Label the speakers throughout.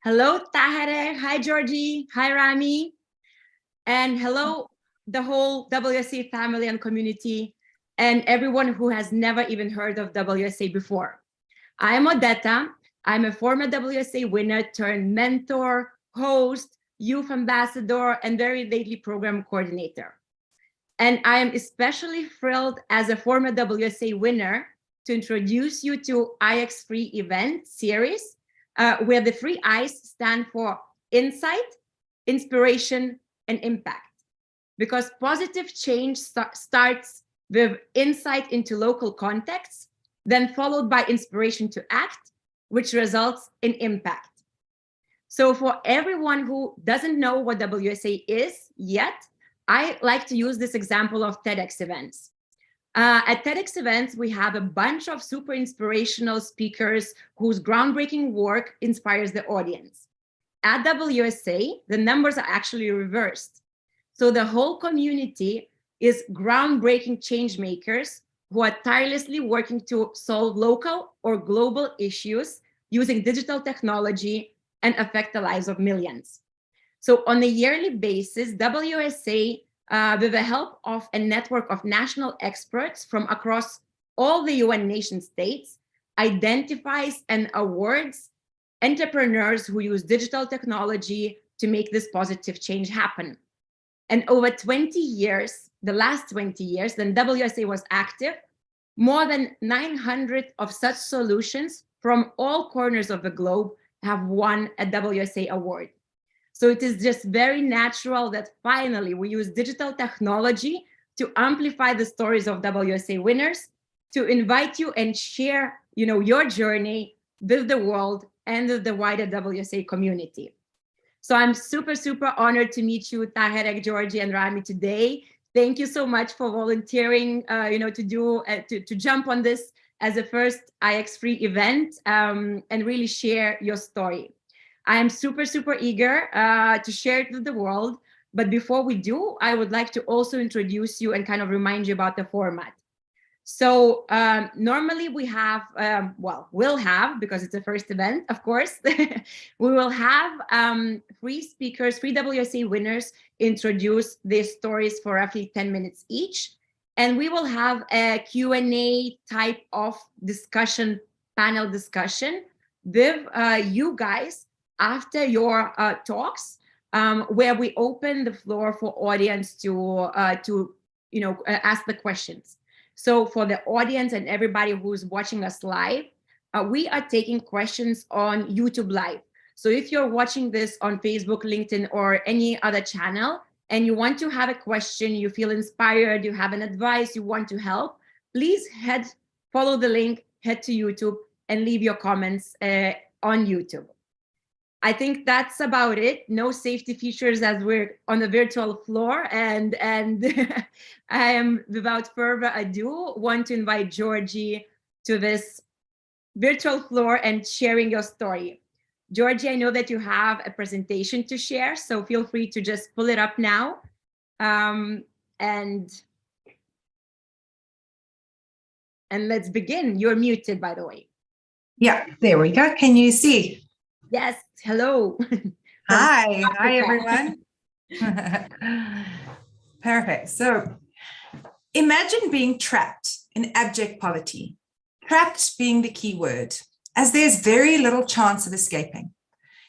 Speaker 1: Hello, Tahereh. Hi, Georgie. Hi, Rami. And hello, the whole WSA family and community, and everyone who has never even heard of WSA before. I am Odetta. I'm a former WSA winner turned mentor, host, youth ambassador, and very lately program coordinator. And I am especially thrilled as a former WSA winner to introduce you to iX3 event series, where the three I's stand for insight, inspiration, and impact. Because positive change starts with insight into local contexts, then followed by inspiration to act, which results in impact. So for everyone who doesn't know what WSA is yet, I like to use this example of TEDx events. At TEDx events, we have a bunch of super inspirational speakers whose groundbreaking work inspires the audience. At WSA, the numbers are actually reversed. So the whole community is groundbreaking change makers who are tirelessly working to solve local or global issues using digital technology and affect the lives of millions. So on a yearly basis, WSA, with the help of a network of national experts from across all the UN nation states, identifies and awards entrepreneurs who use digital technology to make this positive change happen. And over 20 years, the last 20 years, then WSA was active, more than 900 of such solutions from all corners of the globe have won a WSA award. So it is just very natural that finally we use digital technology to amplify the stories of WSA winners, to invite you and share, your journey with the world and with the wider WSA community. So I'm super, super honored to meet you, Tahereh, Georgie, and Rami today. Thank you so much for volunteering, to jump on this as a first iX3 event and really share your story. I am super, super eager to share it with the world. But before we do, I would like to also introduce you and kind of remind you about the format. So normally we have, we'll have, because it's a first event, of course, we will have three speakers, three WSA winners introduce their stories for roughly 10 minutes each. And we will have a Q&A type of discussion, panel discussion with you guys after your talks, where we open the floor for audience to ask the questions. So for the audience and everybody who's watching us live, we are taking questions on YouTube Live. So if you're watching this on Facebook, LinkedIn, or any other channel, and you want to have a question, you feel inspired, you have an advice, you want to help, please follow the link, head to YouTube, and leave your comments on YouTube. I think that's about it. No safety features as we're on the virtual floor. And I am, without further ado, want to invite Georgie to this virtual floor and sharing your story. Georgie, I know that you have a presentation to share, so feel free to just pull it up now. And let's begin. You're muted, by the way.
Speaker 2: Yeah, there we go. Can you see?
Speaker 1: Yes, hello.
Speaker 2: Hi everyone. Perfect. So imagine being trapped in abject poverty, trapped being the key word, as there's very little chance of escaping.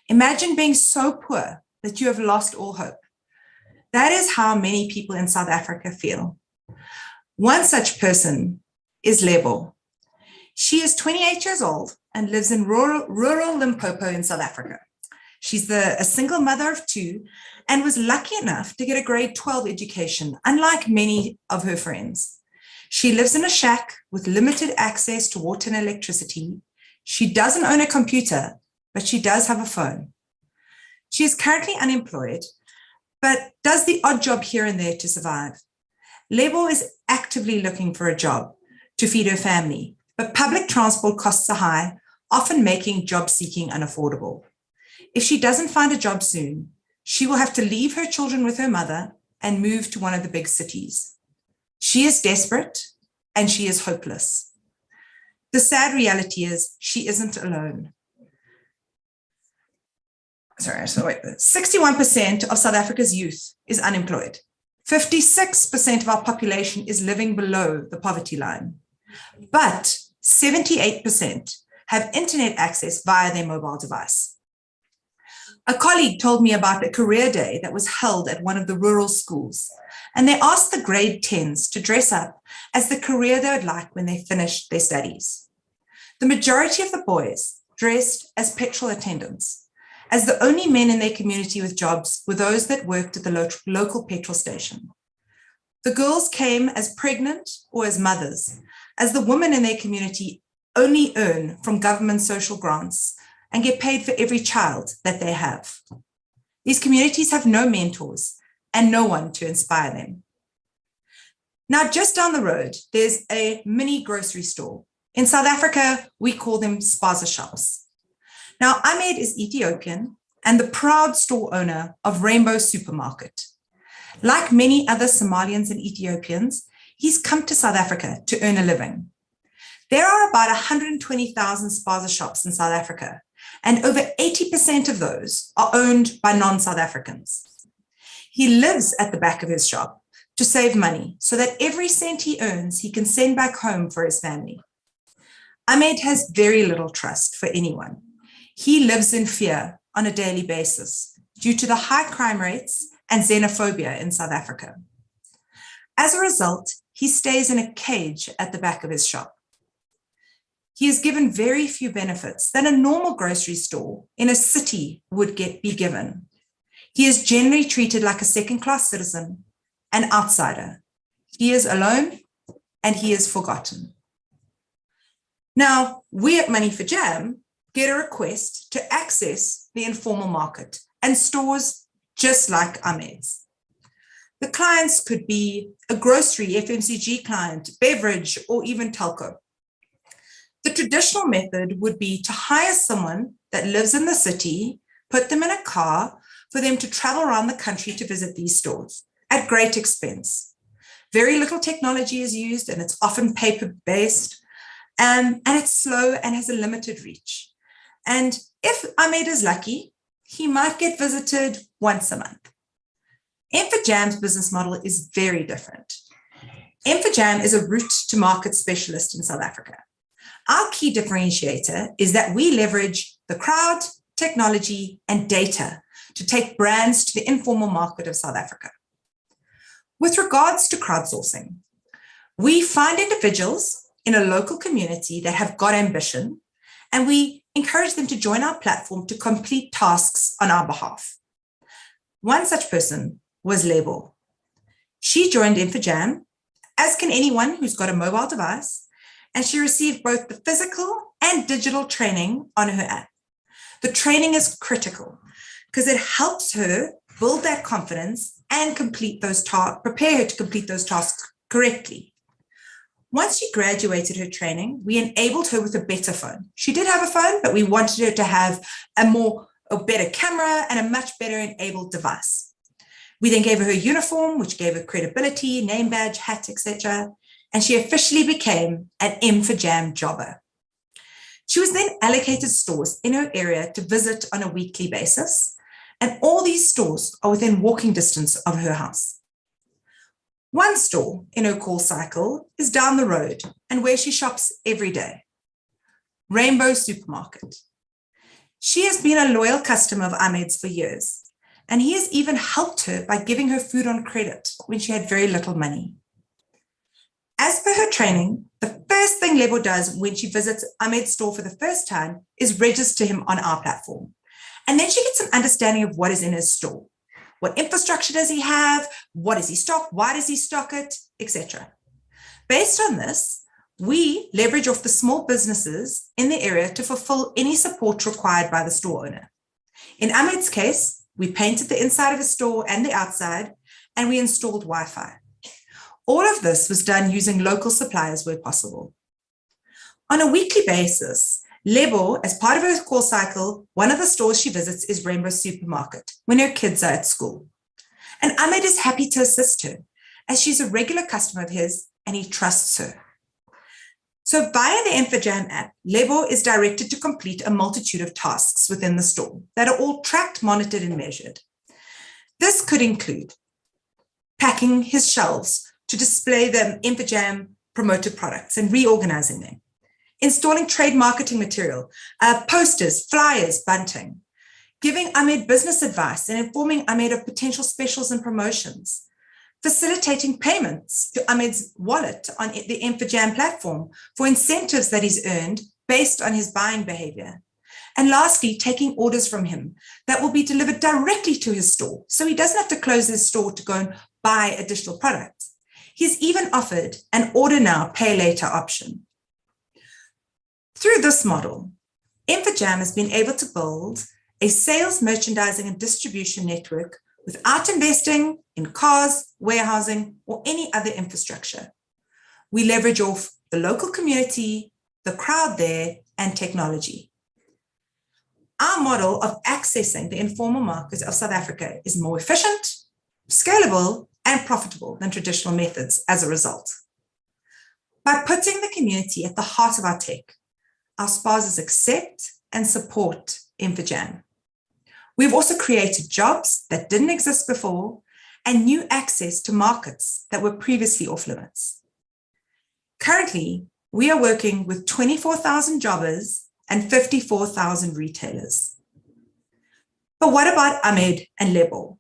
Speaker 2: Imagine being so poor that you have lost all hope. That is how many people in South Africa feel. One such person is Lebo. She is 28 years old and lives in rural Limpopo in South Africa. She's a single mother of two and was lucky enough to get a grade 12 education, unlike many of her friends. She lives in a shack with limited access to water and electricity. She doesn't own a computer, but she does have a phone. She is currently unemployed, but does the odd job here and there to survive. Lebo is actively looking for a job to feed her family, but public transport costs are high, often making job seeking unaffordable. If she doesn't find a job soon, she will have to leave her children with her mother and move to one of the big cities. She is desperate and she is hopeless. The sad reality is she isn't alone. 61% of South Africa's youth is unemployed. 56% of our population is living below the poverty line. But 78% have internet access via their mobile device. A colleague told me about a career day that was held at one of the rural schools, and they asked the grade 10s to dress up as the career they would like when they finished their studies. The majority of the boys dressed as petrol attendants, as the only men in their community with jobs were those that worked at the local petrol station. The girls came as pregnant or as mothers, as the women in their community only earn from government social grants and get paid for every child that they have. These communities have no mentors and no one to inspire them. Now, just down the road, there's a mini grocery store. In South Africa, we call them spaza shops. Now, Ahmed is Ethiopian and the proud store owner of Rainbow Supermarket. Like many other Somalians and Ethiopians, he's come to South Africa to earn a living. There are about 120,000 spaza shops in South Africa, and over 80% of those are owned by non-South Africans. He lives at the back of his shop to save money so that every cent he earns, he can send back home for his family. Ahmed has very little trust for anyone. He lives in fear on a daily basis due to the high crime rates and xenophobia in South Africa. As a result, he stays in a cage at the back of his shop. He is given very few benefits that a normal grocery store in a city would be given. He is generally treated like a second-class citizen, an outsider. He is alone and he is forgotten. Now, we at Money for Jam get a request to access the informal market and stores just like Ahmed's. The clients could be a grocery, FMCG client, beverage, or even telco. The traditional method would be to hire someone that lives in the city, put them in a car for them to travel around the country to visit these stores at great expense. Very little technology is used and it's often paper-based, and it's slow and has a limited reach. And if Ahmed is lucky, he might get visited once a month. M4Jam's business model is very different. M4Jam is a route to market specialist in South Africa. Our key differentiator is that we leverage the crowd, technology, and data to take brands to the informal market of South Africa. With regards to crowdsourcing, we find individuals in a local community that have got ambition, and we encourage them to join our platform to complete tasks on our behalf. One such person was Lebo. She joined M4Jam, as can anyone who's got a mobile device, and she received both the physical and digital training on her app. The training is critical because it helps her build that confidence and prepare her to complete those tasks correctly. Once she graduated her training, we enabled her with a better phone. She did have a phone, but we wanted her to have a better camera and a much better enabled device. We then gave her uniform, which gave her credibility, name badge, hat, etc. And she officially became an M4Jam jobber. She was then allocated stores in her area to visit on a weekly basis. And all these stores are within walking distance of her house. One store in her call cycle is down the road and where she shops every day, Rainbow Supermarket. She has been a loyal customer of Ahmed's for years, and he has even helped her by giving her food on credit when she had very little money. As per her training, the first thing Lebo does when she visits Ahmed's store for the first time is register him on our platform. And then she gets an understanding of what is in his store. What infrastructure does he have? What does he stock? Why does he stock it? Etc. Based on this, we leverage off the small businesses in the area to fulfill any support required by the store owner. In Ahmed's case, we painted the inside of his store and the outside, and we installed Wi-Fi. All of this was done using local suppliers where possible. On a weekly basis, Lebo, as part of her call cycle, one of the stores she visits is Rainbow Supermarket when her kids are at school. And Ahmed is happy to assist her as she's a regular customer of his and he trusts her. So via the InfoJam app, Lebo is directed to complete a multitude of tasks within the store that are all tracked, monitored, and measured. This could include packing his shelves to display the InfoJam promoted products and reorganizing them, installing trade marketing material, posters, flyers, bunting, giving Ahmed business advice and informing Ahmed of potential specials and promotions, facilitating payments to Ahmed's wallet on the InfoJam platform for incentives that he's earned based on his buying behavior. And lastly, taking orders from him that will be delivered directly to his store, so he doesn't have to close his store to go and buy additional products. He's even offered an order now, pay later option. Through this model, InfoJam has been able to build a sales, merchandising, and distribution network without investing in cars, warehousing, or any other infrastructure. We leverage off the local community, the crowd there, and technology. Our model of accessing the informal market of South Africa is more efficient, scalable, and profitable than traditional methods as a result. By putting the community at the heart of our tech, our sponsors accept and support InfoJam. We've also created jobs that didn't exist before and new access to markets that were previously off limits. Currently, we are working with 24,000 jobbers and 54,000 retailers. But what about Ahmed and Lebo?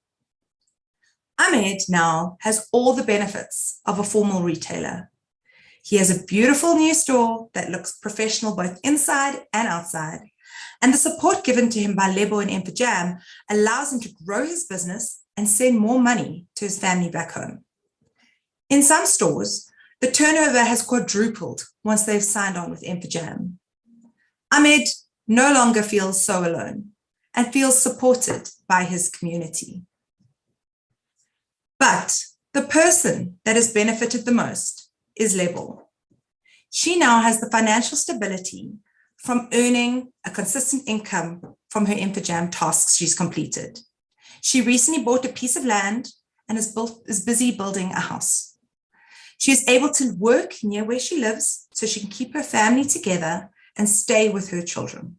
Speaker 2: Ahmed now has all the benefits of a formal retailer. He has a beautiful new store that looks professional both inside and outside. And the support given to him by Lebo and InfoJam allows him to grow his business and send more money to his family back home. In some stores, the turnover has quadrupled once they've signed on with InfoJam. Ahmed no longer feels so alone and feels supported by his community. But the person that has benefited the most is Lebo. She now has the financial stability from earning a consistent income from her InfoJam tasks she's completed. She recently bought a piece of land and is busy building a house. She is able to work near where she lives so she can keep her family together and stay with her children.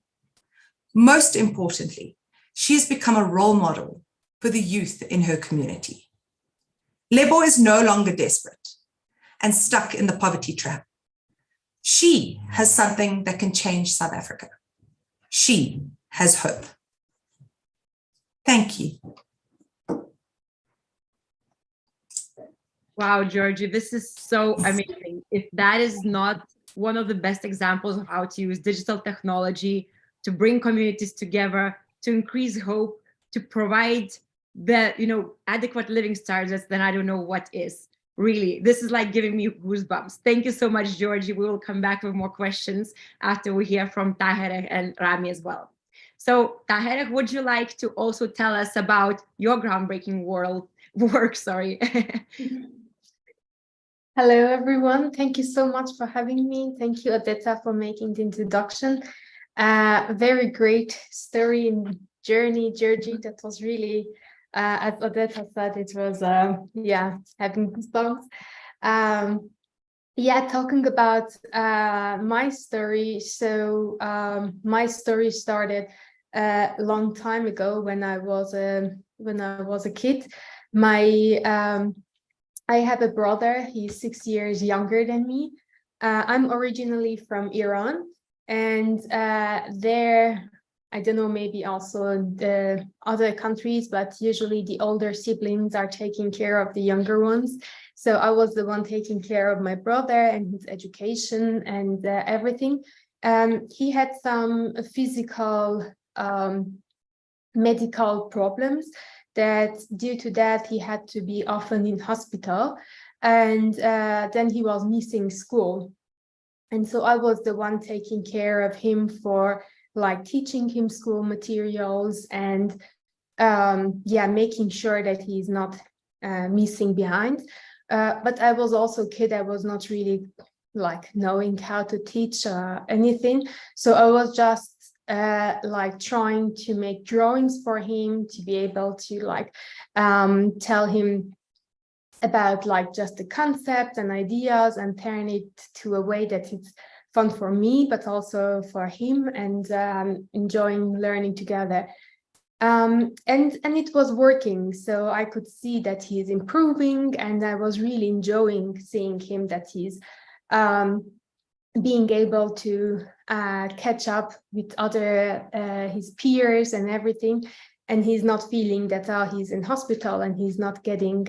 Speaker 2: Most importantly, she has become a role model for the youth in her community. Lebo is no longer desperate and stuck in the poverty trap. She has something that can change South Africa. She has hope. Thank you.
Speaker 1: Wow, Georgie, this is so amazing. If that is not one of the best examples of how to use digital technology to bring communities together, to increase hope, to provide the adequate living standards, then I don't know what is. Really, this is like giving me goosebumps. Thank you so much, Georgie. We will come back with more questions after we hear from Tahereh and Rami as well. So Tahereh, would you like to also tell us about your groundbreaking work? Sorry.
Speaker 3: Hello, everyone. Thank you so much for having me. Thank you, Adeta, for making the introduction. Very great story and journey, Georgie. That was really, as Adeta said, it was, having goosebumps. Talking about my story. So my story started a long time ago when I was a kid. I have a brother. He's 6 years younger than me. I'm originally from Iran, and there, I don't know, maybe also the other countries, but usually the older siblings are taking care of the younger ones. So I was the one taking care of my brother and his education and everything. He had some physical medical problems that due to that he had to be often in hospital, and then he was missing school. And so I was the one taking care of him for like teaching him school materials and making sure that he's not missing behind. But I was also a kid. I was not really like knowing how to teach anything. So I was just trying to make drawings for him to be able to tell him about just the concept and ideas and turn it to a way that it's fun for me, but also for him, and enjoying learning together. And it was working, so I could see that he is improving, and I was really enjoying seeing him, that he's being able to catch up with other his peers and everything, and he's not feeling that he's in hospital and he's not getting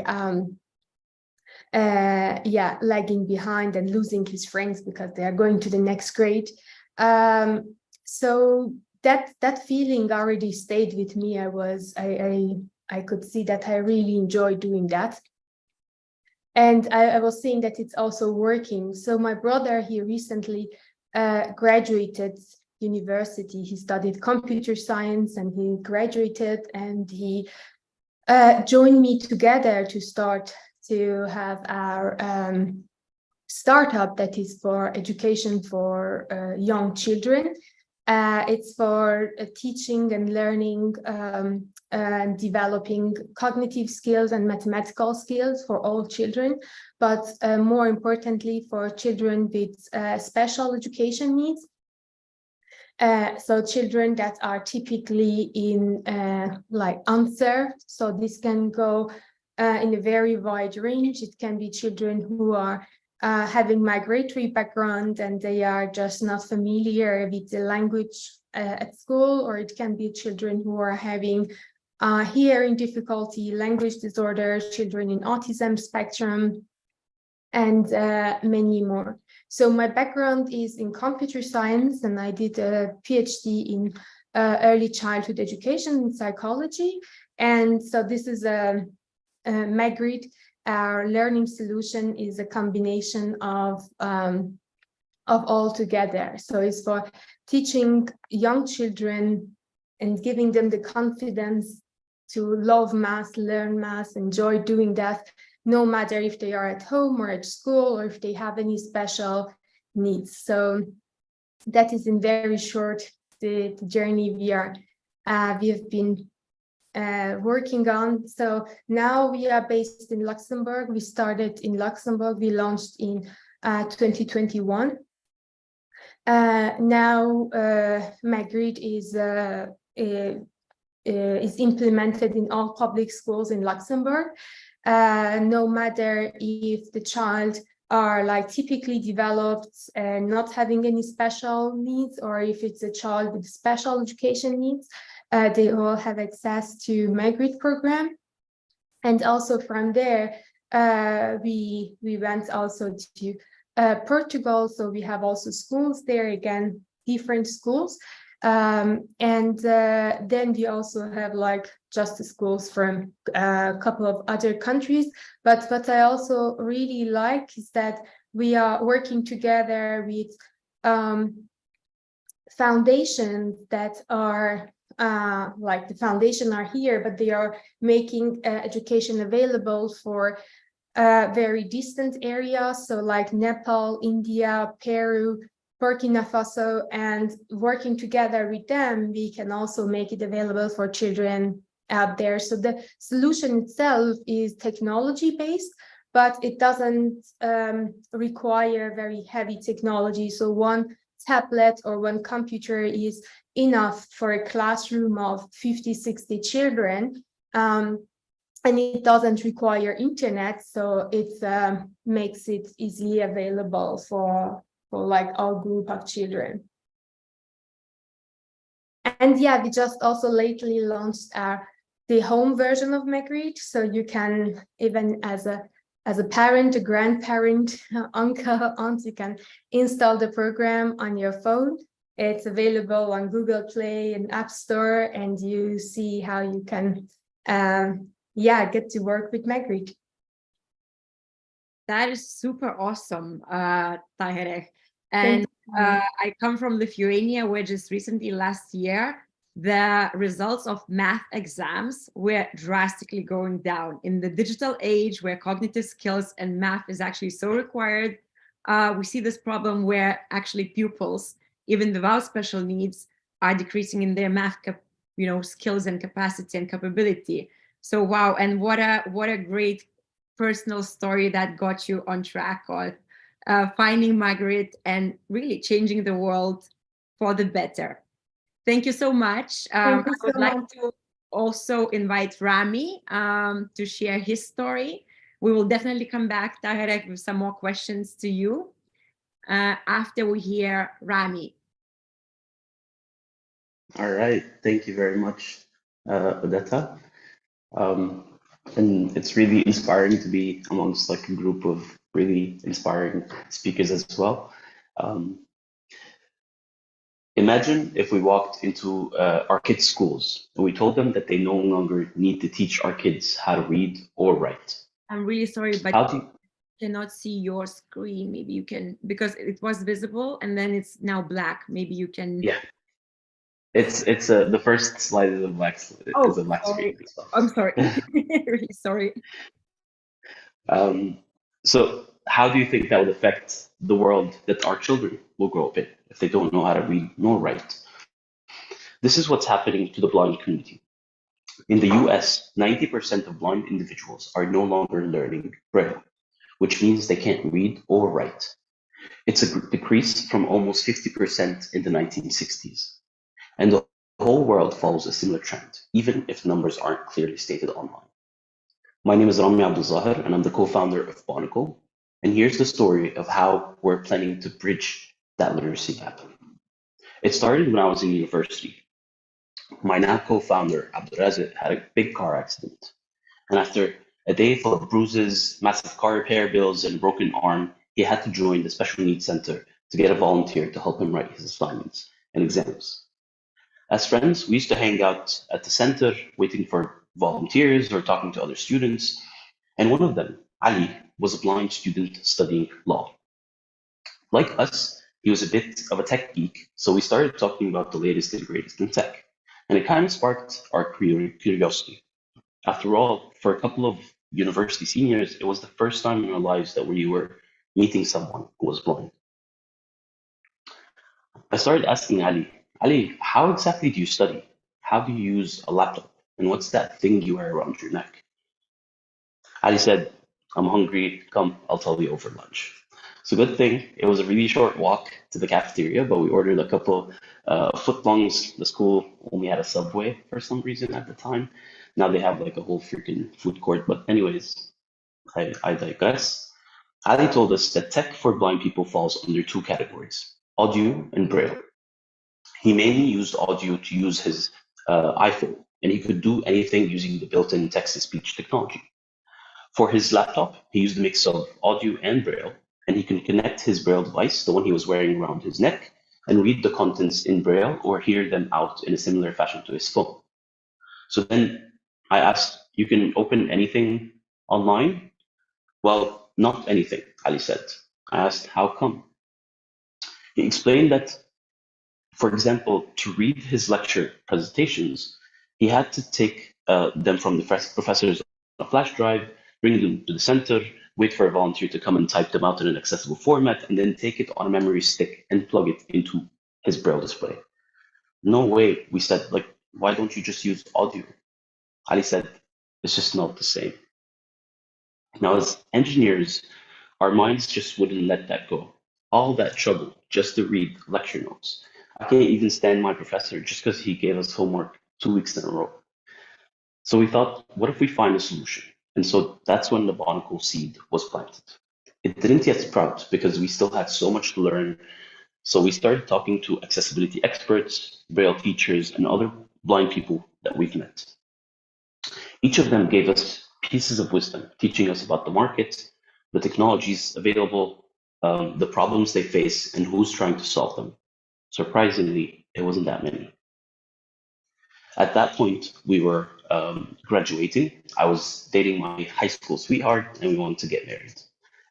Speaker 3: lagging behind and losing his friends because they are going to the next grade. So that feeling already stayed with me. I could see that I really enjoy doing that. And I was seeing that it's also working. So my brother, he recently graduated university. He studied computer science and he graduated, and he joined me together to start to have our startup that is for education for young children. It's for teaching and learning and developing cognitive skills and mathematical skills for all children, but more importantly for children with special education needs. So children that are typically in like unserved. So this can go in a very wide range. It can be children who are having migratory background and they are just not familiar with the language at school, or it can be children who are having hearing difficulty, language disorders, children in autism spectrum, and many more. So my background is in computer science, and I did a PhD in early childhood education and psychology. And so this is a Magritte. Our learning solution is a combination of all together. So it's for teaching young children and giving them the confidence to love math, learn math, enjoy doing that, no matter if they are at home or at school or if they have any special needs. So that is in very short the journey we have been working on. So now we are based in Luxembourg. We started in Luxembourg. We launched in 2021. Now Magritte is implemented in all public schools in Luxembourg. No matter if the child are like typically developed and not having any special needs, or if it's a child with special education needs, they all have access to Magritte program. And also from there, we went also to Portugal. So we have also schools there, again, different schools. And then we also have like just the schools from a couple of other countries. But what I also really like is that we are working together with foundations that are like the foundation are here, but they are making education available for very distant areas. So like Nepal, India, Peru, Burkina Faso, and working together with them, we can also make it available for children out there. So the solution itself is technology-based, but it doesn't require very heavy technology. So one tablet or one computer is enough for a classroom of 50, 60 children. And it doesn't require internet, so it makes it easily available for like our group of children. And yeah, we just also lately launched the home version of Magritte, so you can, even as a parent, a grandparent, uncle, aunt, you can install the program on your phone. It's available on Google Play and App Store, and you see how you can get to work with Magritte.
Speaker 1: That is super awesome, Tahereh. And I come from Lithuania, where just recently last year, the results of math exams were drastically going down. In the digital age where cognitive skills and math is actually so required, we see this problem where actually pupils, even without special needs, are decreasing in their math skills and capacity and capability. So wow, and what a great personal story that got you on track, or finding Margaret and really changing the world for the better. Thank you so much.
Speaker 3: Thank you
Speaker 1: I would
Speaker 3: so
Speaker 1: like
Speaker 3: much.
Speaker 1: to also invite Rami to share his story. We will definitely come back, Taherek, with some more questions to you after we hear Rami.
Speaker 4: All right, thank you very much, Odetta. Um, and it's really inspiring to be amongst like a group of really inspiring speakers as well. Um, Imagine if we walked into our kids' schools and we told them that they no longer need to teach our kids how to read or write.
Speaker 1: I'm really sorry, but
Speaker 4: How do you,
Speaker 1: cannot see your screen. Maybe you can, because it was visible and then it's now black. Maybe you can.
Speaker 4: yeah, it's the first slide is a black
Speaker 1: Oh,
Speaker 4: is a black
Speaker 1: sorry.
Speaker 4: screen. So.
Speaker 1: I'm sorry. Really sorry.
Speaker 4: So how do you think that would affect the world that our children will grow up in if they don't know how to read nor write? This is what's happening to the blind community. In the US, 90% of blind individuals are no longer learning Braille, which means they can't read or write. It's a decrease from almost 50% in the 1960s. And the whole world follows a similar trend, even if numbers aren't clearly stated online. My name is Rami Abdulzahir, and I'm the co-founder of Bonicle. And here's the story of how we're planning to bridge that literacy gap. It started when I was in university. My now co-founder, Abdulrazak, had a big car accident. And after a day full of bruises, massive car repair bills, and a broken arm, he had to join the special needs center to get a volunteer to help him write his assignments and exams. As friends, we used to hang out at the center, waiting for volunteers or talking to other students. And one of them, Ali, was a blind student studying law. Like us, he was a bit of a tech geek, so we started talking about the latest and greatest in tech. And it kind of sparked our curiosity. After all, for a couple of university seniors, it was the first time in our lives that we were meeting someone who was blind. I started asking Ali, how exactly do you study? How do you use a laptop? And what's that thing you wear around your neck? Ali said, I'm hungry, come, I'll tell you over lunch. So good thing, it was a really short walk to the cafeteria, but we ordered a couple footlongs. The school only had a Subway for some reason at the time. Now they have like a whole freaking food court. But anyways, I digress. Ali told us that tech for blind people falls under two categories, audio and braille. He mainly used audio to use his iPhone, and he could do anything using the built-in text-to-speech technology. For his laptop, he used a mix of audio and braille, and he can connect his braille device, the one he was wearing around his neck, and read the contents in braille or hear them out in a similar fashion to his phone. So then I asked, you can open anything online? Well, not anything, Ali said. I asked, how come? He explained that, for example, to read his lecture presentations, he had to take them from the professors on a flash drive, bring them to the center, wait for a volunteer to come and type them out in an accessible format, and then take it on a memory stick and plug it into his braille display. No way, we said, like, why don't you just use audio? Ali said, it's just not the same. Now, as engineers, our minds just wouldn't let that go. All that trouble just to read lecture notes. I can't even stand my professor just because he gave us homework 2 weeks in a row. So we thought, what if we find a solution? And so that's when the Bonicle seed was planted. It didn't yet sprout because we still had so much to learn. So we started talking to accessibility experts, Braille teachers, and other blind people that we've met. Each of them gave us pieces of wisdom, teaching us about the market, the technologies available, the problems they face, and who's trying to solve them. Surprisingly, it wasn't that many. At that point, we were graduating. I was dating my high school sweetheart, and we wanted to get married.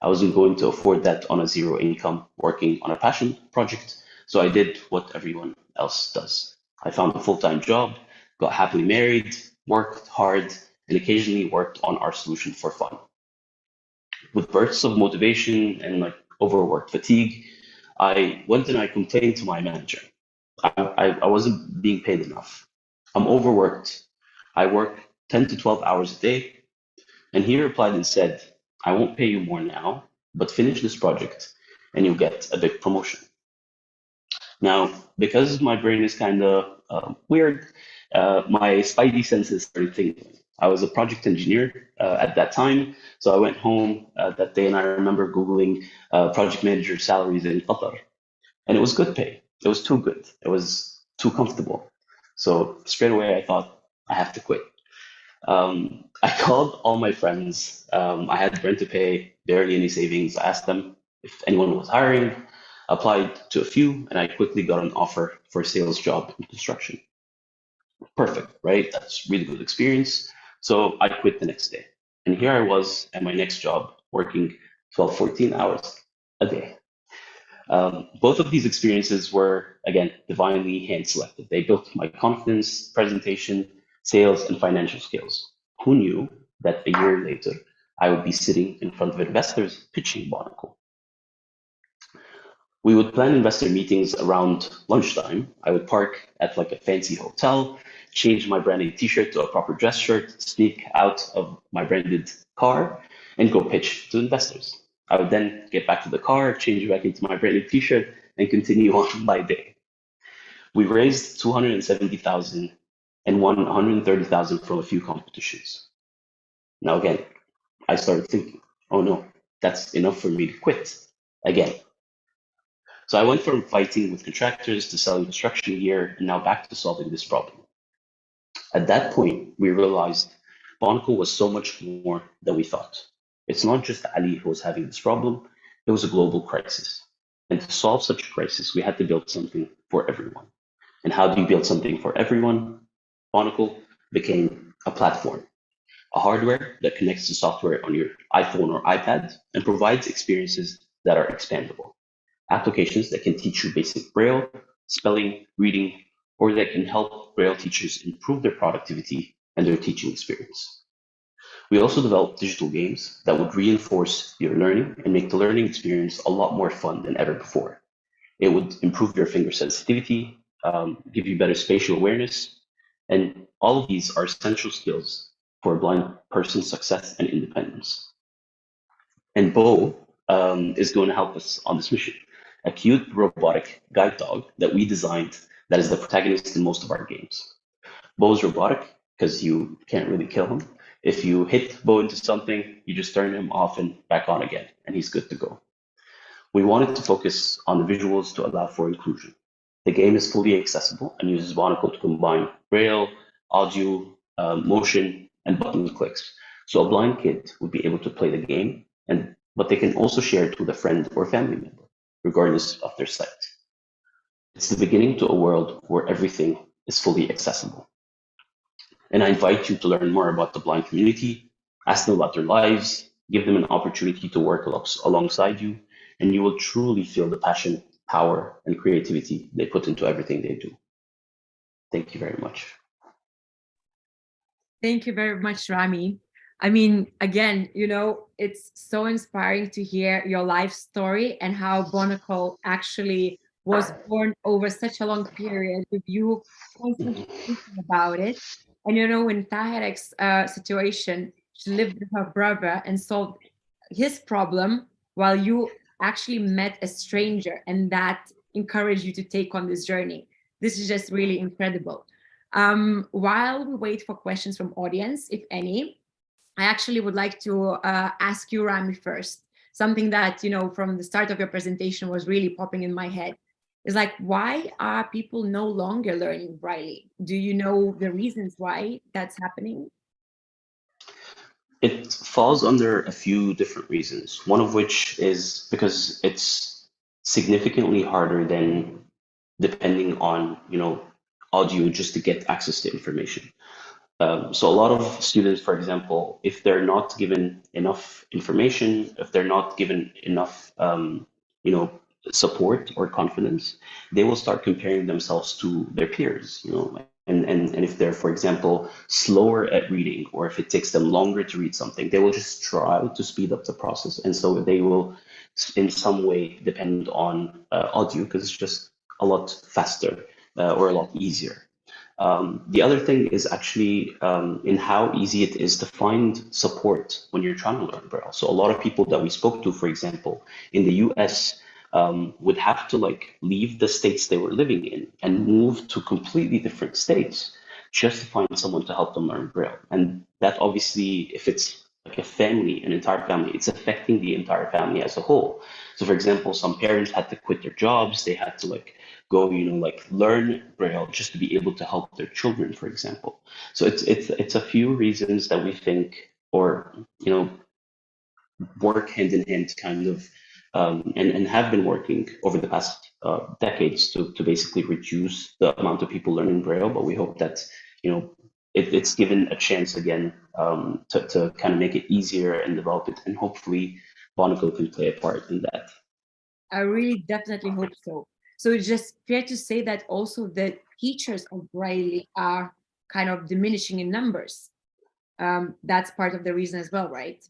Speaker 4: I wasn't going to afford that on a zero income working on a passion project, so I did what everyone else does. I found a full-time job, got happily married, worked hard, and occasionally worked on our solution for fun. With bursts of motivation and like overwork fatigue, I went and I complained to my manager. I wasn't being paid enough. I'm overworked. I work 10 to 12 hours a day. And he replied and said, I won't pay you more now, but finish this project and you'll get a big promotion. Now, because my brain is kind of weird, my spidey senses started thinking. I was a project engineer at that time, so I went home that day and I remember Googling project manager salaries in Qatar. And it was good pay. It was too good. It was too comfortable. So straight away, I thought, I have to quit. I called all my friends. I had rent to pay, barely any savings. I asked them if anyone was hiring, applied to a few, and I quickly got an offer for a sales job in construction. Perfect, right? That's really good experience. So I quit the next day. And here I was at my next job, working 12, 14 hours a day. Both of these experiences were, again, divinely hand selected. They built my confidence, presentation, sales, and financial skills. Who knew that a year later, I would be sitting in front of investors pitching Bonaco? We would plan investor meetings around lunchtime. I would park at like a fancy hotel, change my branded t-shirt to a proper dress shirt, sneak out of my branded car, and go pitch to investors. I would then get back to the car, change back into my branded t-shirt, and continue on my day. We raised 270,000 and won 130,000 from a few competitions. Now again, I started thinking, oh no, that's enough for me to quit again. So I went from fighting with contractors to selling construction gear and now back to solving this problem. At that point, we realized Bonaco was so much more than we thought. It's not just Ali who was having this problem, it was a global crisis. And to solve such a crisis, we had to build something for everyone. And how do you build something for everyone? Bonaco became a platform, a hardware that connects to software on your iPhone or iPad and provides experiences that are expandable. Applications that can teach you basic Braille, spelling, reading, or that can help Braille teachers improve their productivity and their teaching experience. We also developed digital games that would reinforce your learning and make the learning experience a lot more fun than ever before. It would improve your finger sensitivity, give you better spatial awareness, and all of these are essential skills for a blind person's success and independence. And Bo is going to help us on this mission. A cute robotic guide dog that we designed that is the protagonist in most of our games. Bo's robotic because you can't really kill him. If you hit Bo into something, you just turn him off and back on again, and he's good to go. We wanted to focus on the visuals to allow for inclusion. The game is fully accessible and uses Bonaco to combine Braille, audio, motion, and button clicks. So a blind kid would be able to play the game, but they can also share it with a friend or family member, regardless of their sight. It's the beginning to a world where everything is fully accessible. And I invite you to learn more about the blind community, ask them about their lives, give them an opportunity to work alongside you, and you will truly feel the passion, power, and creativity they put into everything they do. Thank you very much.
Speaker 1: Thank you very much, Rami. I mean, again, it's so inspiring to hear your life story and how Bonaco actually was born over such a long period with you constantly thinking about it. And in Taherek's situation, she lived with her brother and solved his problem while you actually met a stranger, and that encouraged you to take on this journey. This is just really incredible. While we wait for questions from audience, if any, I actually would like to ask you, Rami, first. Something that, from the start of your presentation was really popping in my head. Is like, why are people no longer learning Braille? Do you know the reasons why that's happening?
Speaker 4: It falls under a few different reasons, one of which is because it's significantly harder than depending on, audio just to get access to information. So a lot of students, for example, if they're not given enough information, if they're not given enough, support or confidence, they will start comparing themselves to their peers, and if they're, for example, slower at reading, or if it takes them longer to read something, they will just try to speed up the process. And so they will in some way depend on audio because it's just a lot faster or a lot easier. The other thing is actually in how easy it is to find support when you're trying to learn Braille. So a lot of people that we spoke to, for example, in the US, would have to like leave the states they were living in and move to completely different states just to find someone to help them learn Braille. And that obviously, if it's like a family, an entire family, it's affecting the entire family as a whole. So for example, some parents had to quit their jobs. They had to like go, like learn Braille just to be able to help their children, for example. So it's a few reasons that we think, or, work hand in hand kind of, and have been working over the past decades to basically reduce the amount of people learning Braille. But we hope that, it's given a chance again, to kind of make it easier and develop it. And hopefully Bonico can play a part in that.
Speaker 1: I really definitely hope so. So it's just fair to say that also the teachers of Braille are kind of diminishing in numbers. That's part of the reason as well, right?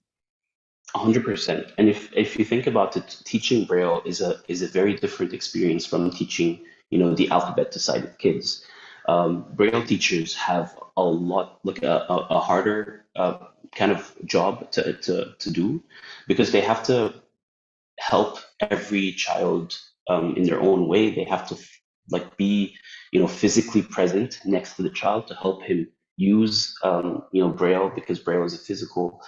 Speaker 4: 100%. And if you think about it, teaching Braille is a very different experience from teaching, the alphabet to sighted kids. Braille teachers have a lot, like a harder kind of job to do, because they have to help every child in their own way. They have to like be, physically present next to the child to help him use, Braille, because Braille is a physical,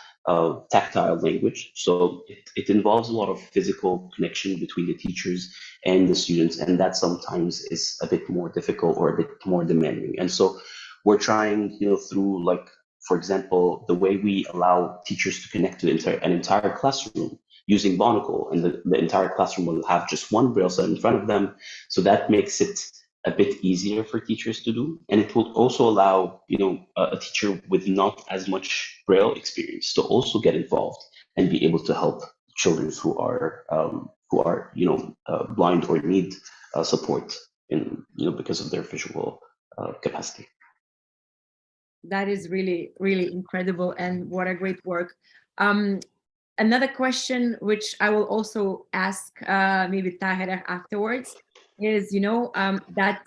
Speaker 4: tactile language. So it involves a lot of physical connection between the teachers and the students, and that sometimes is a bit more difficult or a bit more demanding. And so we're trying, through like, for example, the way we allow teachers to connect to an entire classroom using Bonicle, and the entire classroom will have just one Braille set in front of them. So that makes it a bit easier for teachers to do. And it will also allow, a teacher with not as much Braille experience to also get involved and be able to help children who are, blind or need support in, because of their visual capacity.
Speaker 1: That is really, really incredible, and what a great work. Another question, which I will also ask maybe Tahira afterwards, is, that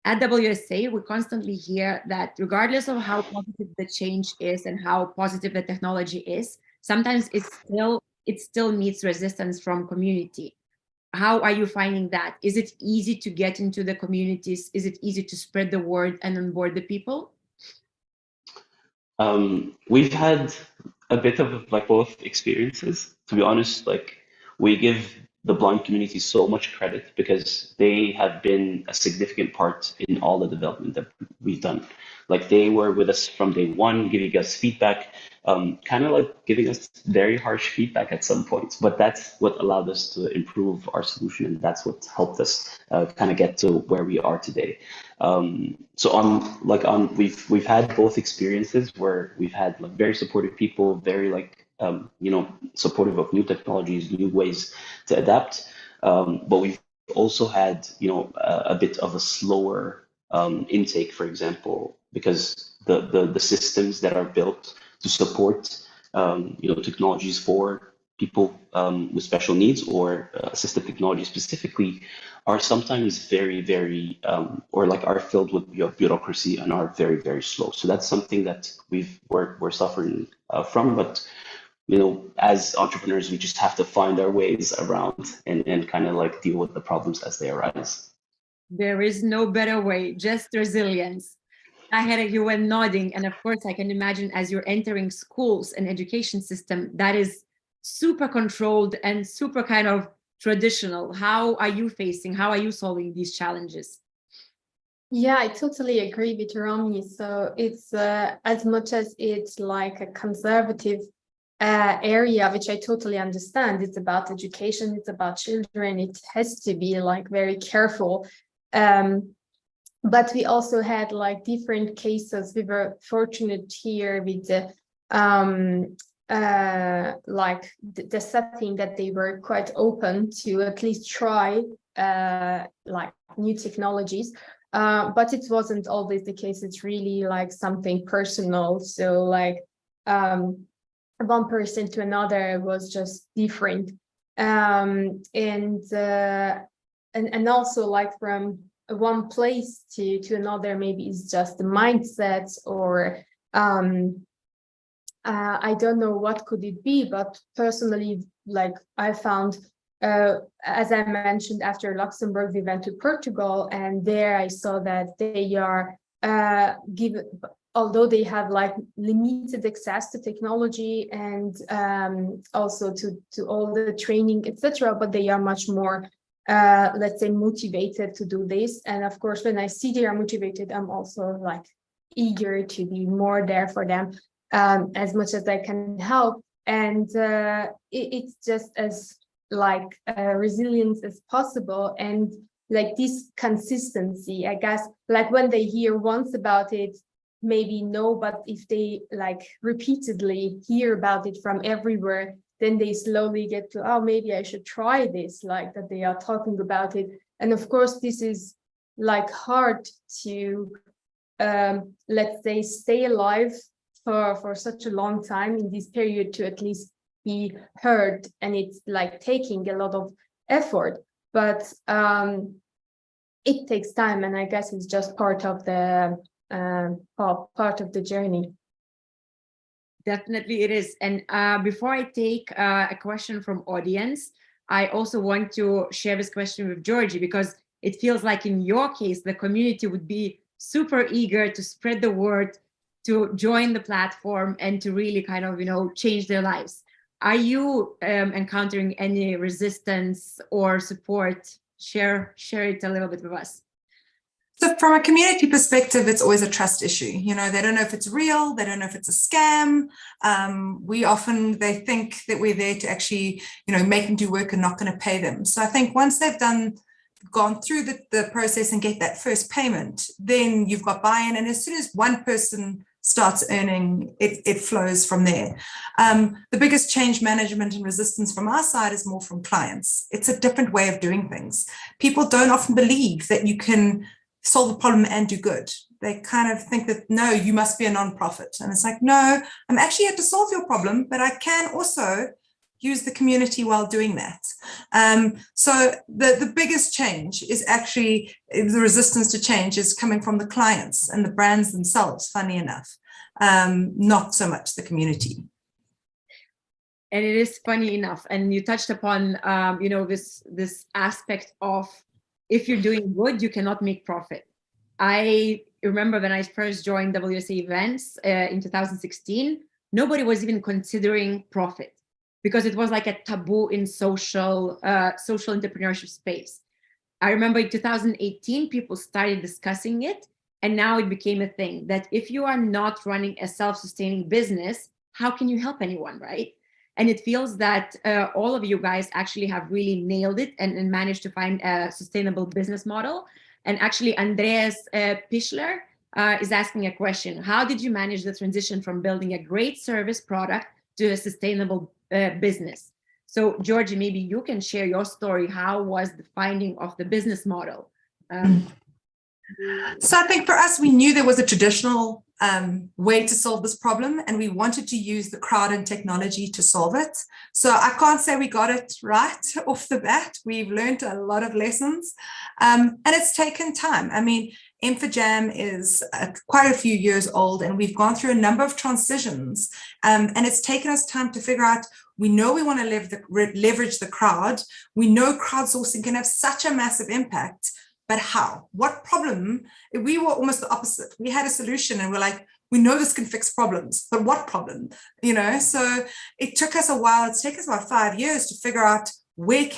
Speaker 1: at WSA, we constantly hear that regardless of how positive the change is and how positive the technology is, sometimes it still meets resistance from community. How are you finding that? Is it easy to get into the communities? Is it easy to spread the word and onboard the people?
Speaker 4: We've had a bit of like both experiences. To be honest, like we give the blind community so much credit because they have been a significant part in all the development that we've done. Like they were with us from day one, giving us feedback, kind of like giving us very harsh feedback at some points. But that's what allowed us to improve our solution, and that's what helped us kind of get to where we are today. So we've had both experiences where we've had like very supportive people, very like supportive of new technologies, new ways to adapt. But we've also had a bit of a slower intake, for example, because the systems that are built to support technologies for people with special needs or assistive technology specifically are sometimes very, very, or like are filled with bureaucracy and are very, very slow. So that's something that we're suffering from. But as entrepreneurs, we just have to find our ways around and kind of like deal with the problems as they arise.
Speaker 1: There is no better way, just resilience. You were nodding, and of course I can imagine as you're entering schools and education system that is super controlled and super kind of traditional. How are you solving these challenges?
Speaker 3: Yeah, I totally agree with Rami. So it's as much as it's like a conservative area, which I totally understand. It's about education, it's about children, it has to be like very careful. But we also had like different cases. We were fortunate here with the the setting that they were quite open to at least try like new technologies. But it wasn't always the case. It's really like something personal. So like one person to another was just different. And also like from one place to another, maybe it's just the mindset or I don't know what could it be, but personally, like I found as I mentioned, after Luxembourg, we went to Portugal, and there I saw that they are although they have like limited access to technology and also to all the training, etc., but they are much more, let's say, motivated to do this. And of course, when I see they are motivated, I'm also like eager to be more there for them as much as I can help. And it's just as like resilient as possible, and like this consistency, I guess, like when they hear once about it, maybe no, but if they like repeatedly hear about it from everywhere, then they slowly get to, oh, maybe I should try this, like that they are talking about it. And of course, this is like hard to, let's say, stay alive for such a long time in this period to at least be heard. And it's like taking a lot of effort, but it takes time. And I guess it's just part of the journey.
Speaker 1: Definitely it is. And before I take a question from audience, I also want to share this question with Georgie, because it feels like in your case, the community would be super eager to spread the word, to join the platform, and to really kind of, change their lives. Are you encountering any resistance or support? Share it a little bit with us.
Speaker 2: So from a community perspective, it's always a trust issue. They don't know if it's real. They don't know if it's a scam. They think that we're there to actually, make them do work and not going to pay them. So I think once they've gone through the process and get that first payment, then you've got buy-in. And as soon as one person starts earning, it flows from there. The biggest change management and resistance from our side is more from clients. It's a different way of doing things. People don't often believe that you can solve a problem and do good. They kind of think that, no, you must be a non-profit. And it's like, no, I'm actually here to solve your problem, but I can also use the community while doing that. So the biggest change is actually the resistance to change is coming from the clients and the brands themselves, funny enough, not so much the community.
Speaker 1: And it is funny enough. And you touched upon, this aspect of, if you're doing good, you cannot make profit. I remember when I first joined WSA events in 2016, nobody was even considering profit, because it was like a taboo in social entrepreneurship space. I remember in 2018, people started discussing it, and now it became a thing that if you are not running a self-sustaining business, how can you help anyone, right? And it feels that all of you guys actually have really nailed it and managed to find a sustainable business model. And actually, Andreas Pichler is asking a question. How did you manage the transition from building a great service product to a sustainable business? So, Georgie, maybe you can share your story. How was the finding of the business model?
Speaker 2: So I think for us, we knew there was a traditional way to solve this problem, and we wanted to use the crowd and technology to solve it. So I can't say we got it right off the bat. We've learned a lot of lessons, and it's taken time. I mean, M4Jam is quite a few years old, and we've gone through a number of transitions, and it's taken us time to figure out. We know we want to leverage the crowd. We know crowdsourcing can have such a massive impact. But how? What problem? We were almost the opposite. We had a solution and we're like, we know this can fix problems, but what problem? So it took us a while. It's taken us about 5 years to figure out what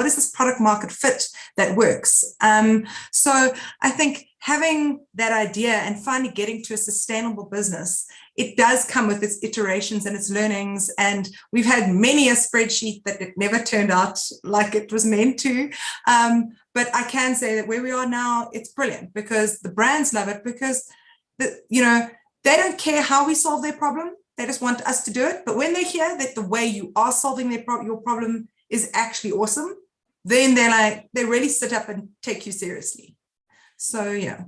Speaker 2: is this product market fit that works? So I think having that idea and finally getting to a sustainable business, it does come with its iterations and its learnings. And we've had many a spreadsheet that it never turned out like it was meant to. But I can say that where we are now, it's brilliant because the brands love it, because they don't care how we solve their problem. They just want us to do it. But when they hear that the way you are solving your problem is actually awesome, then they really sit up and take you seriously. So, yeah.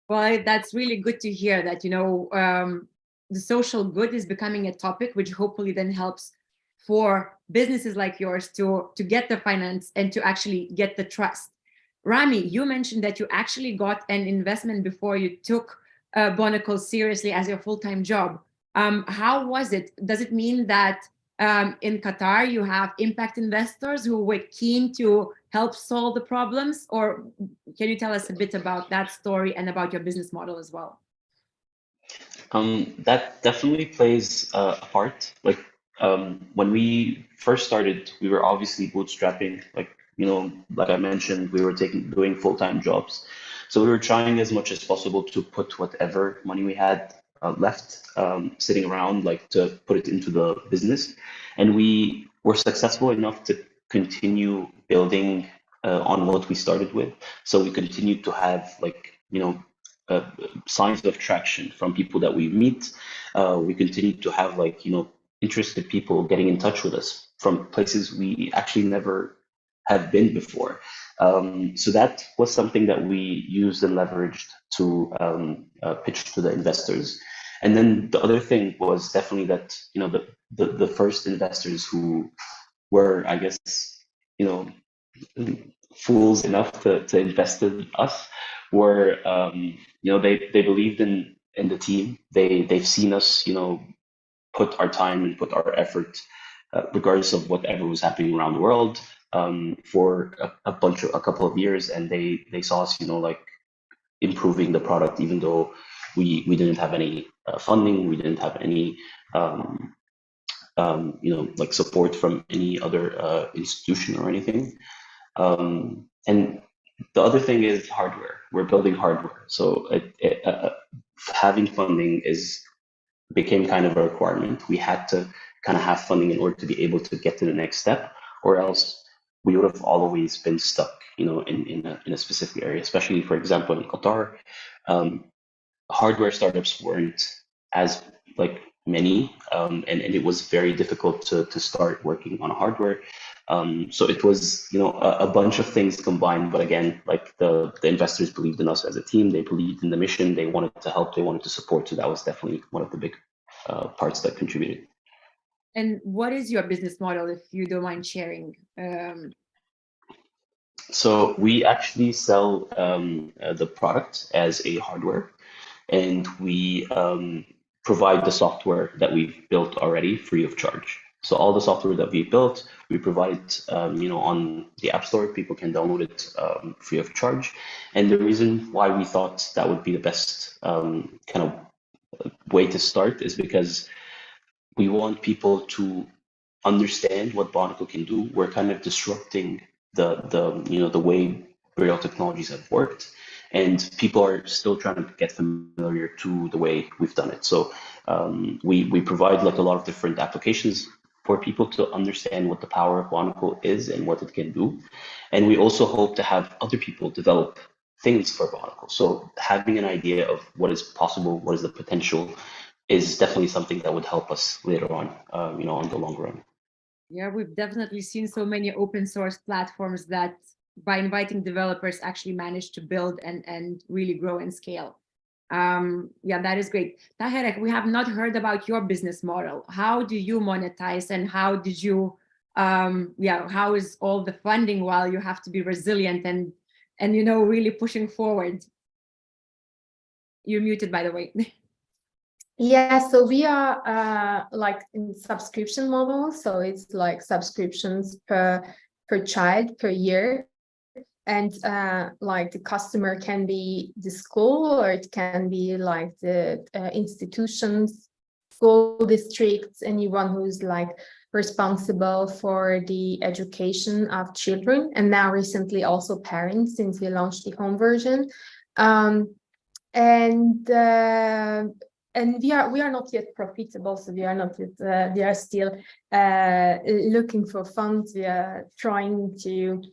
Speaker 1: Well, that's really good to hear that, the social good is becoming a topic, which hopefully then helps for businesses like yours to get the finance and to actually get the trust. Rami, you mentioned that you actually got an investment before you took Bonacle seriously as your full-time job. How was it? Does it mean that In Qatar, you have impact investors who were keen to help solve the problems? Or can you tell us a bit about that story and about your business model as well?
Speaker 4: That definitely plays a part. Like when we first started, we were obviously bootstrapping. Like like I mentioned, we were doing full-time jobs, so we were trying as much as possible to put whatever money we had left sitting around, like to put it into the business, and we were successful enough to continue building on what we started with. So we continued to have uh, signs of traction from people that we meet. We continue to have interested people getting in touch with us from places we actually never have been before. So that was something that we used and leveraged to pitch to the investors. And then the other thing was definitely that the first investors who were, I guess, you know fools enough to invest in us were they believed in the team. They've seen us put our time and put our effort regardless of whatever was happening around the world for a couple of years, and they saw us improving the product even though we didn't have any funding, we didn't have any support from any other institution or anything. And the other thing is hardware. We're building hardware, so having funding became kind of a requirement. We had to kind of have funding in order to be able to get to the next step, or else we would have always been stuck, in a specific area. Especially, for example, in Qatar, hardware startups weren't as many, and it was very difficult to start working on hardware. So it was, a bunch of things combined. But again, the investors believed in us as a team. They believed in the mission. They wanted to help. They wanted to support. So that was definitely one of the big parts that contributed.
Speaker 1: And what is your business model, if you don't mind sharing?
Speaker 4: So we actually sell the product as a hardware, and we provide the software that we've built already free of charge. So all the software that we built, we provide it, on the App Store. People can download it free of charge. And the reason why we thought that would be the best kind of way to start is because we want people to understand what Barnacle can do. We're kind of disrupting the way burial technologies have worked, and people are still trying to get familiar to the way we've done it. So we provide a lot of different applications for people to understand what the power of Barnacle is and what it can do. And we also hope to have other people develop things for Barnacle. So having an idea of what is possible, what is the potential, is definitely something that would help us later on, on the long run.
Speaker 1: Yeah, we've definitely seen so many open source platforms that by inviting developers actually manage to build and really grow and scale. Yeah, that is great. Taherek, we have not heard about your business model. How do you monetize, and how did you, how is all the funding while you have to be resilient and really pushing forward? You're muted, by the way.
Speaker 3: Yeah, so we are in subscription model. So it's like subscriptions per child per year. And the customer can be the school, or it can be the institutions, school districts, anyone who's responsible for the education of children. And now recently also parents, since we launched the home version. And we are not yet profitable, so we are not yet, we are still looking for funds. We are trying to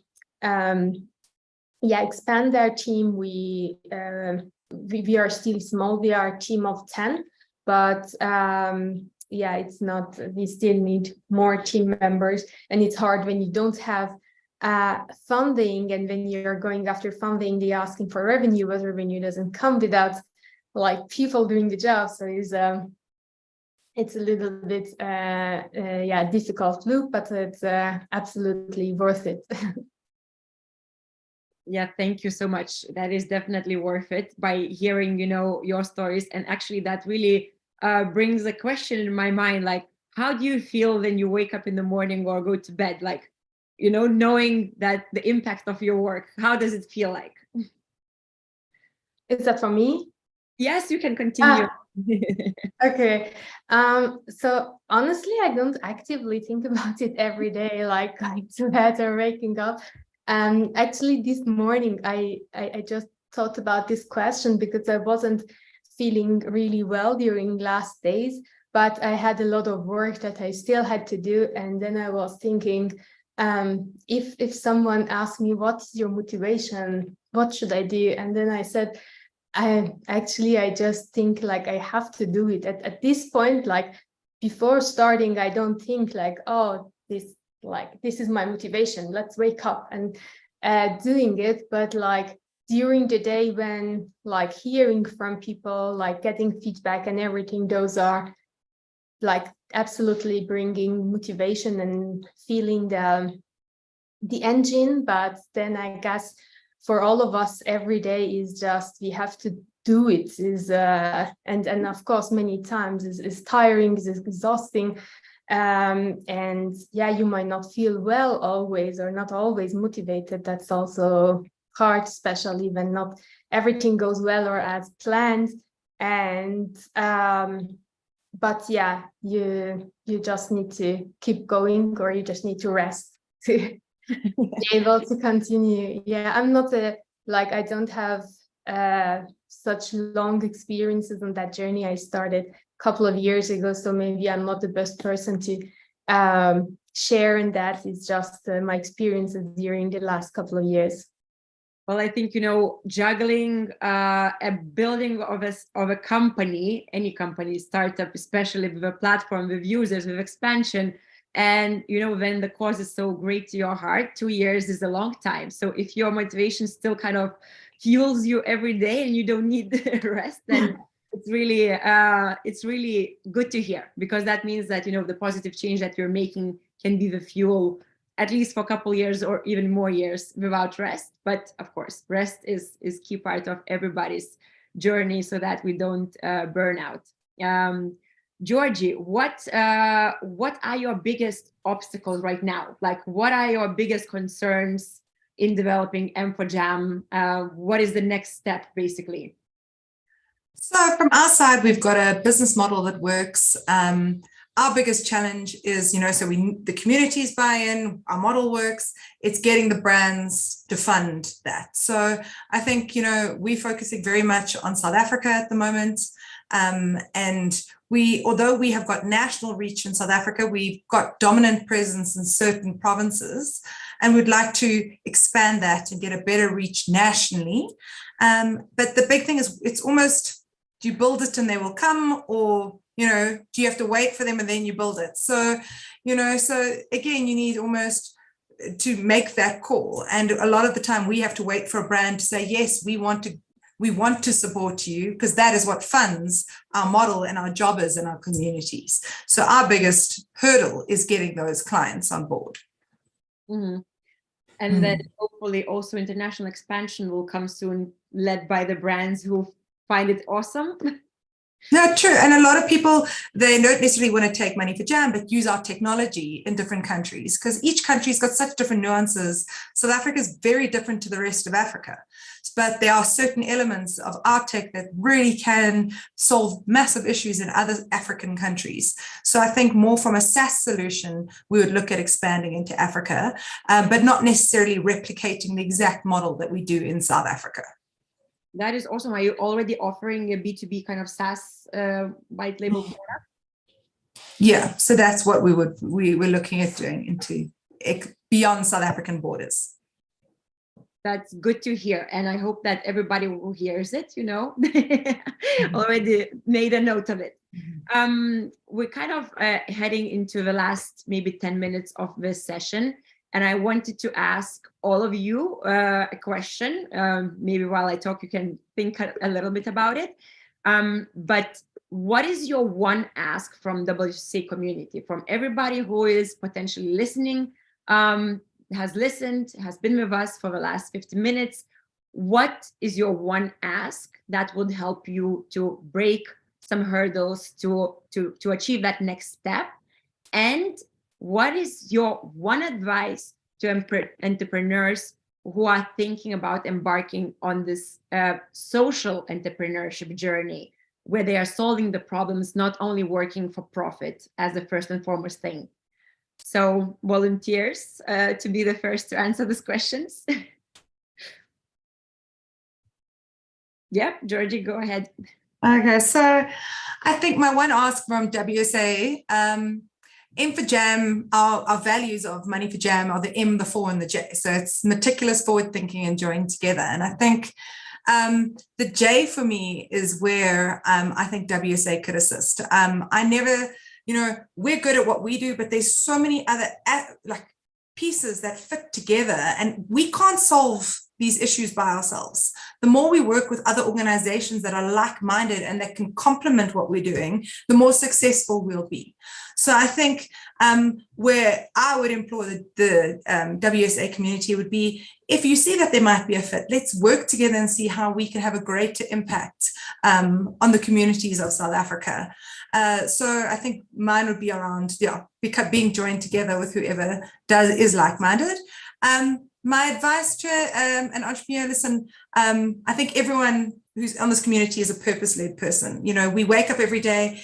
Speaker 3: expand our team. We are still small. We are a team of 10, but it's not, we still need more team members, and it's hard when you don't have funding, and when you're going after funding, they're asking for revenue, but revenue doesn't come without people doing the job. So it's a little bit difficult loop, but it's absolutely worth it.
Speaker 1: Yeah, thank you so much. That is definitely worth it. By hearing your stories, and actually that really brings a question in my mind, how do you feel when you wake up in the morning or go to bed? Like, knowing that the impact of your work, how does it feel like?
Speaker 3: Is that for me?
Speaker 1: Yes, you can continue.
Speaker 3: Okay. So honestly, I don't actively think about it every day, like going to bed or waking up. Actually, this morning I just thought about this question because I wasn't feeling really well during last days, but I had a lot of work that I still had to do. And then I was thinking, if someone asked me, what's your motivation? What should I do? And then I said, I just think like I have to do it at this point. Like before starting, I don't think like, oh, this is my motivation, let's wake up and doing it. But like during the day, when like hearing from people, like getting feedback and everything, those are like absolutely bringing motivation and feeling the engine. But then I guess for all of us, every day is just, we have to do it, and of course many times is tiring, is exhausting, and yeah, you might not feel well always or not always motivated. That's also hard, especially when not everything goes well or as planned. And but yeah, you just need to keep going, or you just need to rest to be able to continue. Yeah, I'm not I don't have such long experiences on that journey. I started a couple of years ago, so maybe I'm not the best person to share in that. It's just my experiences during the last couple of years.
Speaker 1: Well, I think, juggling a building of a company, any company, startup, especially with a platform, with users, with expansion, and, when the cause is so great to your heart, 2 years is a long time. So if your motivation still kind of fuels you every day and you don't need rest, then it's really good to hear, because that means that, the positive change that you're making can be the fuel, at least for a couple years or even more years without rest. But of course, rest is key part of everybody's journey so that we don't burn out. Georgie, what are your biggest obstacles right now? Like, what are your biggest concerns in developing M4Jam? What is the next step, basically?
Speaker 2: So from our side, we've got a business model that works. Our biggest challenge is, the communities buy in, our model works, it's getting the brands to fund that. So I think, we're focusing very much on South Africa at the moment. And although we have got national reach in South Africa, we've got dominant presence in certain provinces, and we'd like to expand that and get a better reach nationally. But the big thing is, it's almost, do you build it and they will come, or do you have to wait for them and then you build it? So, so again, you need almost to make that call. And a lot of the time we have to wait for a brand to say, yes, we want to support you, because that is what funds our model and our jobbers and our communities. So our biggest hurdle is getting those clients on board.
Speaker 1: Mm-hmm. And then hopefully also international expansion will come soon, led by the brands who find it awesome.
Speaker 2: No, true. And a lot of people, they don't necessarily want to take money for Jam, but use our technology in different countries, because each country's got such different nuances. South Africa is very different to the rest of Africa, but there are certain elements of our tech that really can solve massive issues in other African countries. So I think more from a SaaS solution, we would look at expanding into Africa, but not necessarily replicating the exact model that we do in South Africa.
Speaker 1: That is awesome. Are you already offering a B2B kind of SaaS white label product?
Speaker 2: Yeah, so that's what we're looking at doing into beyond South African borders.
Speaker 1: That's good to hear. And I hope that everybody who hears it, already made a note of it. We're kind of heading into the last maybe 10 minutes of this session. And I wanted to ask all of you a question. Maybe while I talk, you can think a little bit about it. But what is your one ask from WSA community, from everybody who is potentially listening, has listened, has been with us for the last 50 minutes? What is your one ask that would help you to break some hurdles to achieve that next step? And what is your one advice to entrepreneurs who are thinking about embarking on this social entrepreneurship journey, where they are solving the problems, not only working for profit as the first and foremost thing? So volunteers to be the first to answer these questions. Yeah, Georgie, go ahead.
Speaker 2: Okay, so I think my one ask from WSA, M for Jam, our values of Money for Jam are the M, the 4, and the J. So it's meticulous, forward thinking, and joined together. And I think the J for me is where I think WSA could assist. I never, we're good at what we do, but there's so many other pieces that fit together, and we can't solve these issues by ourselves. The more we work with other organizations that are like-minded and that can complement what we're doing, the more successful we'll be. So I think where I would implore the WSA community would be, if you see that there might be a fit, let's work together and see how we can have a greater impact on the communities of South Africa. So I think mine would be around, being joined together with whoever is like-minded. My advice to an entrepreneur, listen, I think everyone who's on this community is a purpose-led person. We wake up every day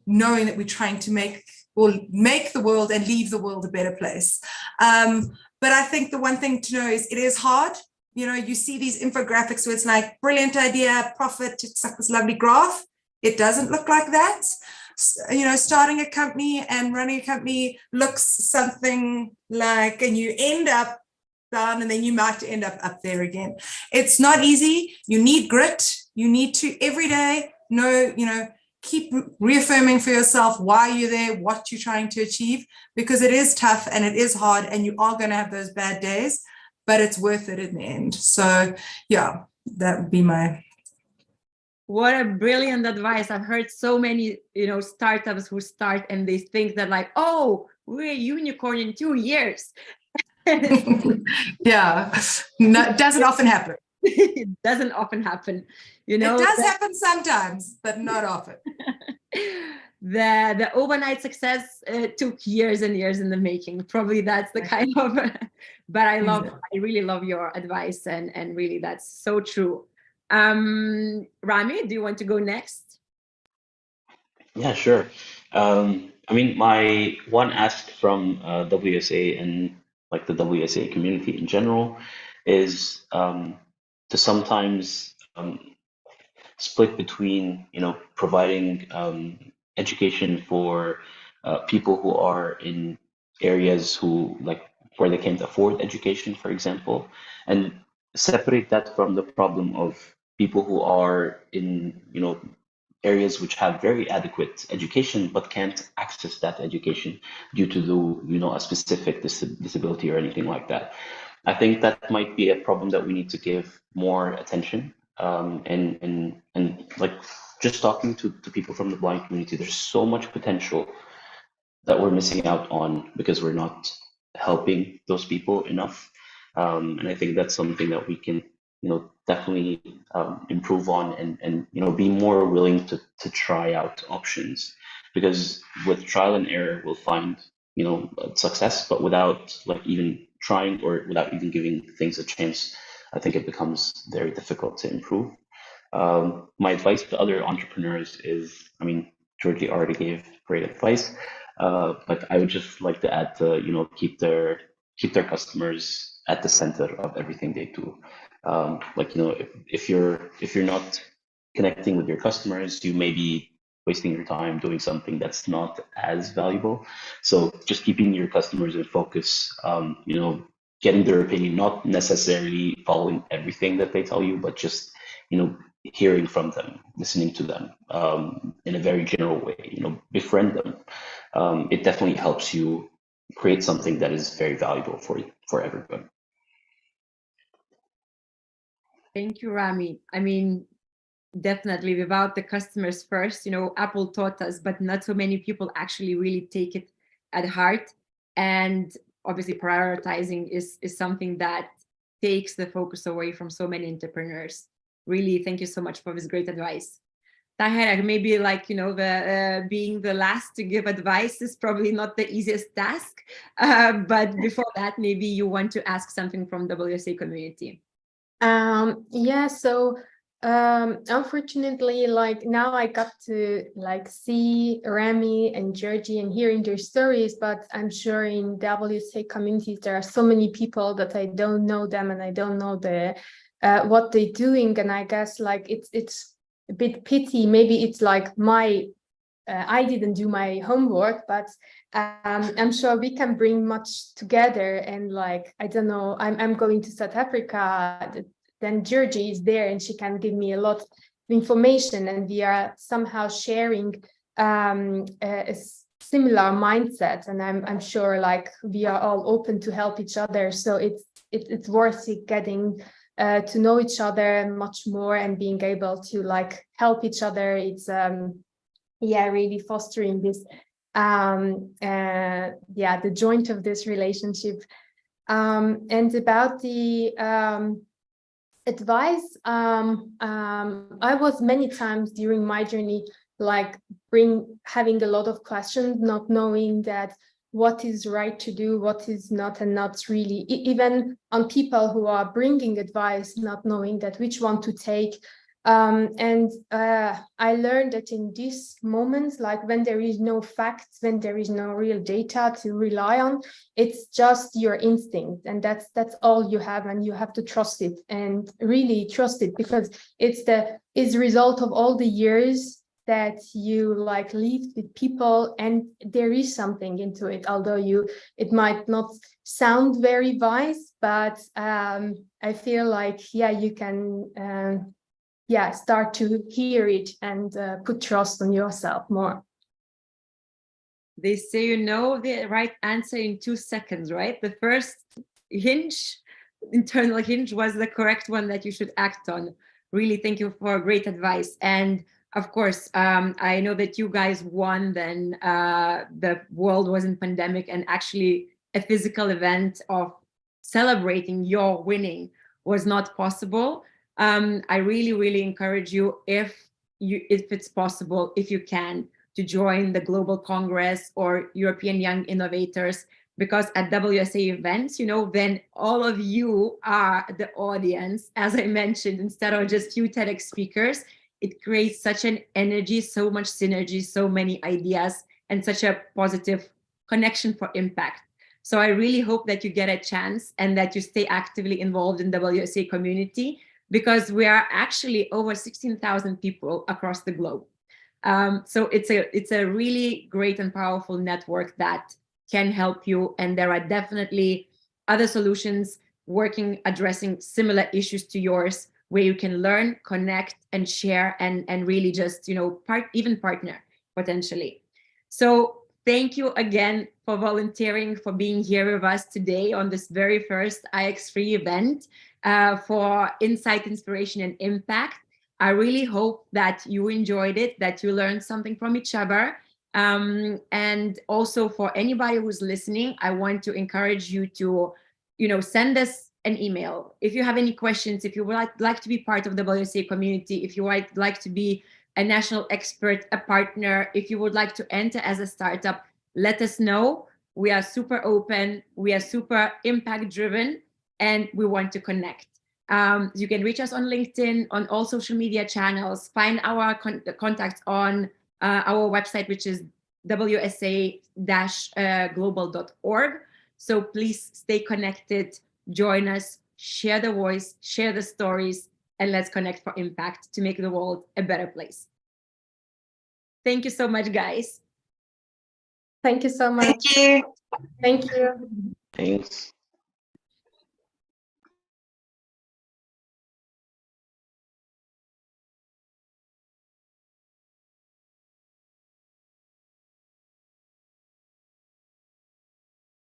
Speaker 2: knowing that we're trying to make the world and leave the world a better place. But I think the one thing to know is it is hard. You see these infographics where it's like, brilliant idea, profit, it's like this lovely graph. It doesn't look like that. Starting a company and running a company looks something like, and you end up down and then you might end up there again. It's not easy. You need grit. You need to every day keep reaffirming for yourself why you're there, what you're trying to achieve, because it is tough and it is hard and you are going to have those bad days, but it's worth it in the end. So yeah, that would be my.
Speaker 1: What a brilliant advice. I've heard so many, startups who start and they think that like, oh, we're a unicorn in 2 years.
Speaker 2: Yeah, no, it doesn't often happen.
Speaker 1: It doesn't often happen.
Speaker 2: It does happen sometimes, but not often.
Speaker 1: The overnight success took years and years in the making. Probably that's the kind of, but I really love your advice and really that's so true. Rami, do you want to go next?
Speaker 4: Yeah, sure. My one ask from WSA and like the WSA community in general is to sometimes split between, providing education for people who are in areas where they can't afford education, for example, and separate that from the problem of people who are in, areas which have very adequate education but can't access that education due to a specific disability or anything like that. I think that might be a problem that we need to give more attention. And like just talking to people from the blind community, there's so much potential that we're missing out on because we're not helping those people enough. And I think that's something that we can definitely improve on and be more willing to try out options, because with trial and error we'll find success, but without even trying or without even giving things a chance, I think it becomes very difficult to improve. My advice to other entrepreneurs is, Georgie already gave great advice, but I would just like to add to keep their customers at the center of everything they do. If you're not connecting with your customers, you may be wasting your time doing something that's not as valuable. So just keeping your customers in focus, getting their opinion, not necessarily following everything that they tell you, but just hearing from them, listening to them in a very general way, befriend them. It definitely helps you create something that is very valuable for everyone.
Speaker 1: Thank you, Rami. Definitely without the customers first, Apple taught us, but not so many people actually really take it at heart. And obviously prioritizing is something that takes the focus away from so many entrepreneurs. Really, thank you so much for this great advice. Tahir, maybe like, you know, the being the last to give advice is probably not the easiest task. But before that, maybe you want to ask something from WSA community.
Speaker 3: Yeah, so unfortunately, like now I got to like see Rami and Georgie and hearing their stories, but I'm sure in WSA communities there are so many people that I don't know them and I don't know the what they're doing, and I guess like it's a bit pity. Maybe it's like my I didn't do my homework, but I'm sure we can bring much together. And like, I don't know, I'm going to South Africa, then Georgie is there and she can give me a lot of information, and we are somehow sharing a similar mindset. And I'm sure like we are all open to help each other. So it's worth it getting to know each other much more and being able to like help each other. It's yeah, really fostering this yeah, the joint of this relationship. And about the advice, I was many times during my journey like having a lot of questions, not knowing that what is right to do, what is not, and not really even on people who are bringing advice, not knowing that which one to take. And I learned that in these moments, like when there is no facts, when there is no real data to rely on, it's just your instinct, and that's all you have, and you have to trust it and really trust it, because it's the result of all the years that you like lived with people, and there is something into it, although it might not sound very wise, but I feel like, yeah, you can yeah, start to hear it and put trust on yourself more.
Speaker 1: They say you know the right answer in 2 seconds, right? The first hinge, internal hinge, was the correct one that you should act on. Really, thank you for great advice. And of course, I know that you guys won then. The world was in pandemic, and actually a physical event of celebrating your winning was not possible. I really, really encourage you, if it's possible, if you can, to join the Global Congress or European Young Innovators, because at WSA events, you know, then all of you are the audience, as I mentioned, instead of just few TEDx speakers. It creates such an energy, so much synergy, so many ideas, and such a positive connection for impact. So I really hope that you get a chance and that you stay actively involved in WSA community, because we are actually over 16,000 people across the globe. So it's a really great and powerful network that can help you. And there are definitely other solutions addressing similar issues to yours, where you can learn, connect, and share, and really just, you know, even partner potentially. So thank you again for volunteering, for being here with us today on this very first iX3 event for insight, inspiration, and impact. I really hope that you enjoyed it, that you learned something from each other. And also for anybody who's listening, I want to encourage you to, you know, send us an email. If you have any questions, if you would like to be part of the WSA community, if you would like to be a national expert, a partner, if you would like to enter as a startup, let us know. We are super open, we are super impact driven, and we want to connect. You can reach us on LinkedIn, on all social media channels, find our contacts on our website, which is wsa-global.org. So please stay connected, join us, share the voice, share the stories, and let's connect for impact to make the world a better place. Thank you so much, guys.
Speaker 3: Thank you so much.
Speaker 2: Thank you.
Speaker 3: Thank you.
Speaker 4: Thanks.